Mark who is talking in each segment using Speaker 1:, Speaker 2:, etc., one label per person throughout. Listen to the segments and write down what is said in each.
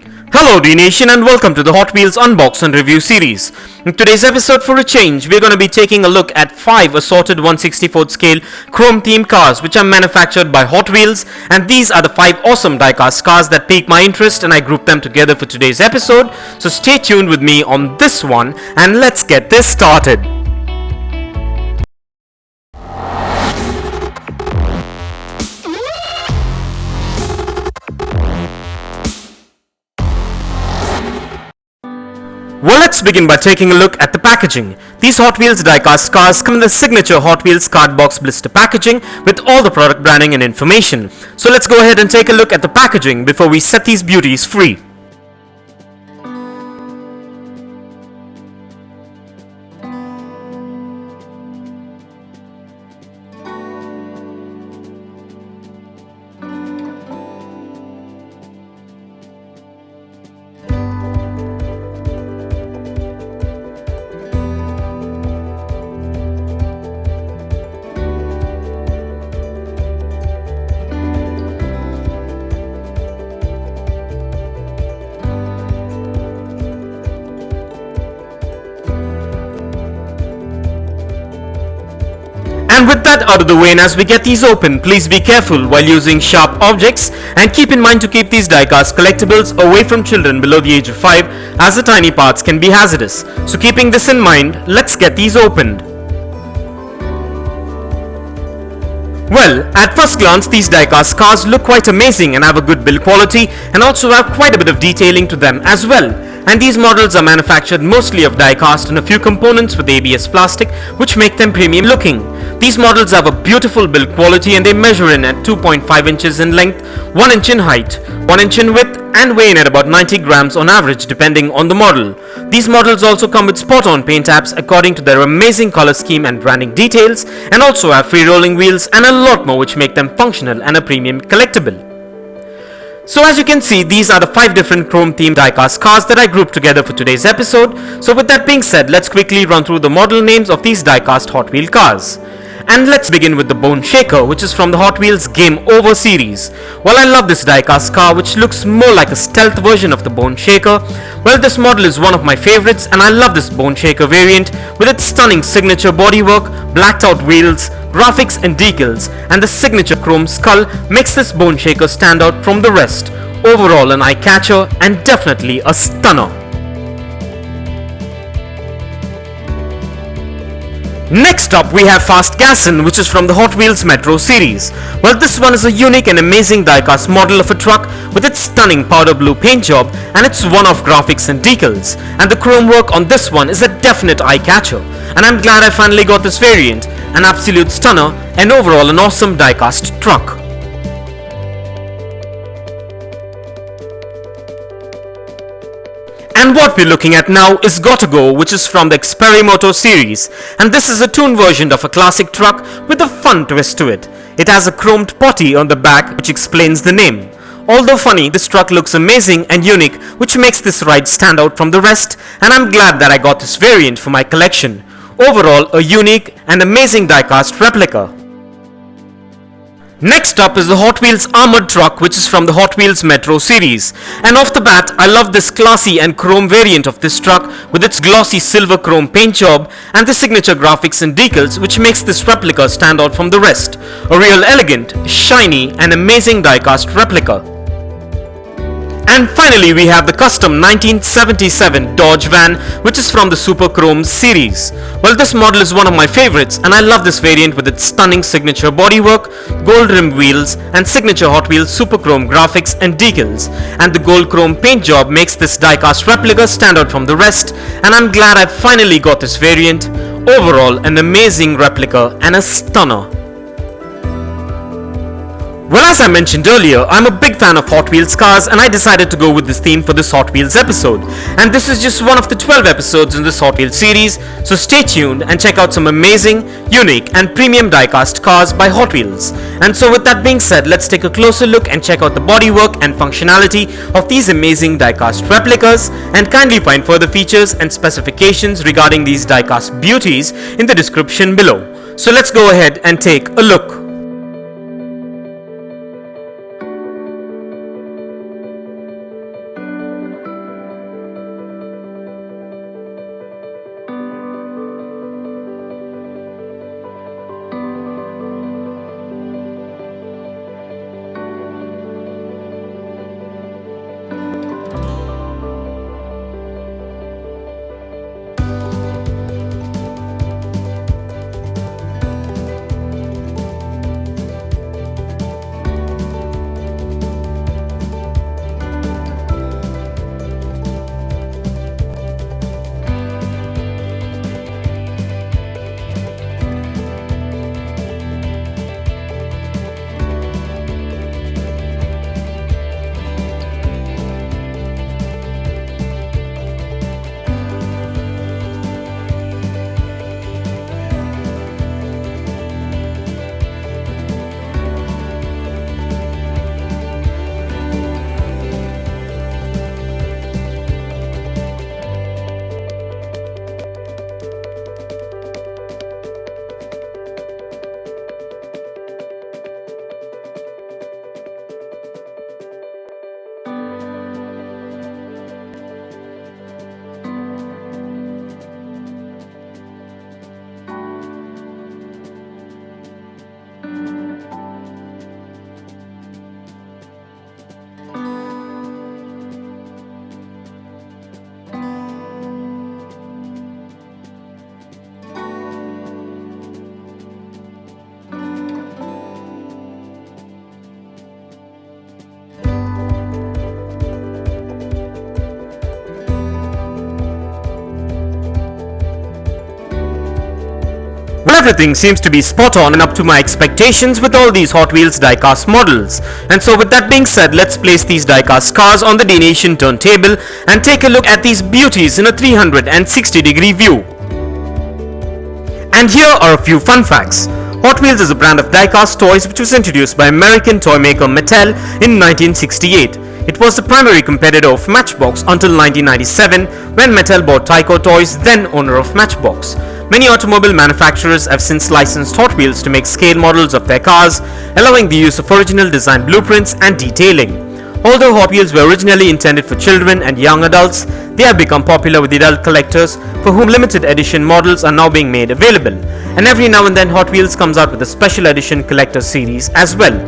Speaker 1: Hello Dnation and welcome to the Hot Wheels Unbox and Review series. In today's episode, for a change, we're going to be taking a look at 5 assorted 1/64th scale chrome themed cars which are manufactured by Hot Wheels, and these are the 5 awesome diecast cars that piqued my interest and I grouped them together for today's episode. So stay tuned with me on this one and let's get this started. Well, let's begin by taking a look at the packaging. These Hot Wheels diecast cars come in the signature Hot Wheels cardbox blister packaging with all the product branding and information. So let's go ahead and take a look at the packaging before we set these beauties free. And with that out of the way, and as we get these open, please be careful while using sharp objects and keep in mind to keep these diecast collectibles away from children below the age of 5, as the tiny parts can be hazardous. So keeping this in mind, let's get these opened. Well, at first glance, these diecast cars look quite amazing and have a good build quality and also have quite a bit of detailing to them as well. And these models are manufactured mostly of die-cast and a few components with ABS plastic which make them premium looking. These models have a beautiful build quality and they measure in at 2.5 inches in length, 1 inch in height, 1 inch in width and weigh in at about 90 grams on average depending on the model. These models also come with spot-on paint apps according to their amazing color scheme and branding details, and also have free rolling wheels and a lot more which make them functional and a premium collectible. So as you can see, these are the 5 different chrome themed diecast cars that I grouped together for today's episode. So with that being said, let's quickly run through the model names of these diecast Hot Wheel cars. And let's begin with the Boneshaker, which is from the Hot Wheels Game Over series. Well, I love this diecast car which looks more like a stealth version of the Boneshaker. Well, this model is one of my favorites and I love this Boneshaker variant with its stunning signature bodywork, blacked out wheels, graphics and decals, and the signature chrome skull makes this Boneshaker stand out from the rest. Overall an eye-catcher and definitely a stunner. Next up we have Fastgassin, which is from the Hot Wheels Metro series. Well, this one is a unique and amazing diecast model of a truck with its stunning powder blue paint job and its one-off graphics and decals, and the chrome work on this one is a definite eye-catcher, and I'm glad I finally got this variant. An absolute stunner and overall an awesome diecast truck. And what we're looking at now is Gottago, which is from the Experimento series, and this is a tuned version of a classic truck with a fun twist to it. It has a chromed potty on the back which explains the name. Although funny, this truck looks amazing and unique, which makes this ride stand out from the rest, and I'm glad that I got this variant for my collection. Overall, a unique and amazing diecast replica. Next up is the Hot Wheels Armored Truck, which is from the Hot Wheels Metro series. And off the bat, I love this classy and chrome variant of this truck with its glossy silver chrome paint job and the signature graphics and decals which makes this replica stand out from the rest. A real elegant, shiny and amazing diecast replica. And finally we have the custom 1977 Dodge van, which is from the Super Chrome series. Well, this model is one of my favorites and I love this variant with its stunning signature bodywork, gold rim wheels and signature Hot Wheels Super Chrome graphics and decals, and the gold chrome paint job makes this diecast replica stand out from the rest, and I'm glad I finally got this variant. Overall an amazing replica and a stunner. Well, as I mentioned earlier, I'm a big fan of Hot Wheels cars and I decided to go with this theme for this Hot Wheels episode. And this is just one of the 12 episodes in this Hot Wheels series, so stay tuned and check out some amazing, unique and premium diecast cars by Hot Wheels. And so with that being said, let's take a closer look and check out the bodywork and functionality of these amazing diecast replicas, and kindly find further features and specifications regarding these diecast beauties in the description below. So let's go ahead and take a look. everything seems to be spot on and up to my expectations with all these Hot Wheels diecast models. And so with that being said, let's place these diecast cars on the Dnation turntable and take a look at these beauties in a 360-degree view. And here are a few fun facts. Hot Wheels is a brand of diecast toys which was introduced by American toy maker Mattel in 1968. It was the primary competitor of Matchbox until 1997 when Mattel bought Tyco Toys, then owner of Matchbox. Many automobile manufacturers have since licensed Hot Wheels to make scale models of their cars, allowing the use of original design blueprints and detailing. Although Hot Wheels were originally intended for children and young adults, they have become popular with adult collectors for whom limited edition models are now being made available. And every now and then Hot Wheels comes out with a special edition collector series as well.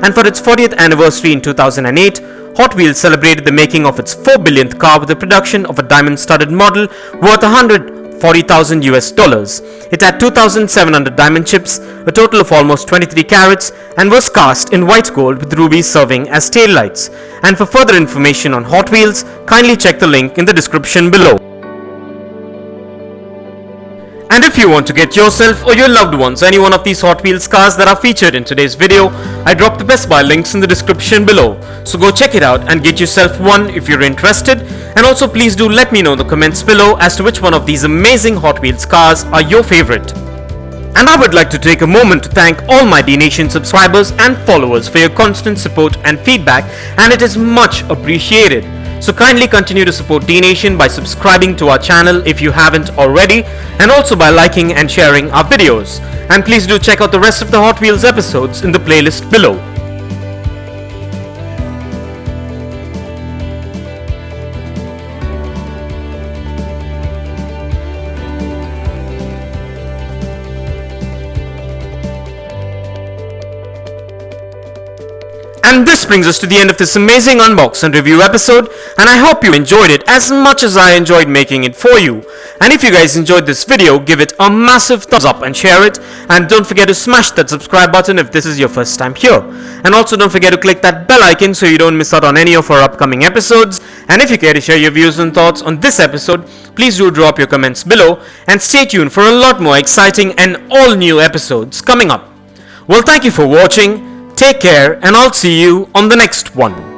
Speaker 1: And for its 40th anniversary in 2008, Hot Wheels celebrated the making of its 4 billionth car with the production of a diamond-studded model worth $140,000. It had 2,700 diamond chips, a total of almost 23 carats, and was cast in white gold with rubies serving as taillights. And for further information on Hot Wheels, kindly check the link in the description below. And if you want to get yourself or your loved ones any one of these Hot Wheels cars that are featured in today's video, I dropped the Best Buy links in the description below. So go check it out and get yourself one if you're interested. And also please do let me know in the comments below as to which one of these amazing Hot Wheels cars are your favorite. And I would like to take a moment to thank all my Dnation subscribers and followers for your constant support and feedback, and it is much appreciated. So kindly continue to support Dnation by subscribing to our channel if you haven't already, and also by liking and sharing our videos. And please do check out the rest of the Hot Wheels episodes in the playlist below. And this brings us to the end of this amazing unbox and review episode, and I hope you enjoyed it as much as I enjoyed making it for you. And if you guys enjoyed this video, give it a massive thumbs up and share it, and don't forget to smash that subscribe button if this is your first time here. And also don't forget to click that bell icon so you don't miss out on any of our upcoming episodes. And if you care to share your views and thoughts on this episode, please do drop your comments below, and stay tuned for a lot more exciting and all new episodes coming up. Well, thank you for watching. Take care, and I'll see you on the next one.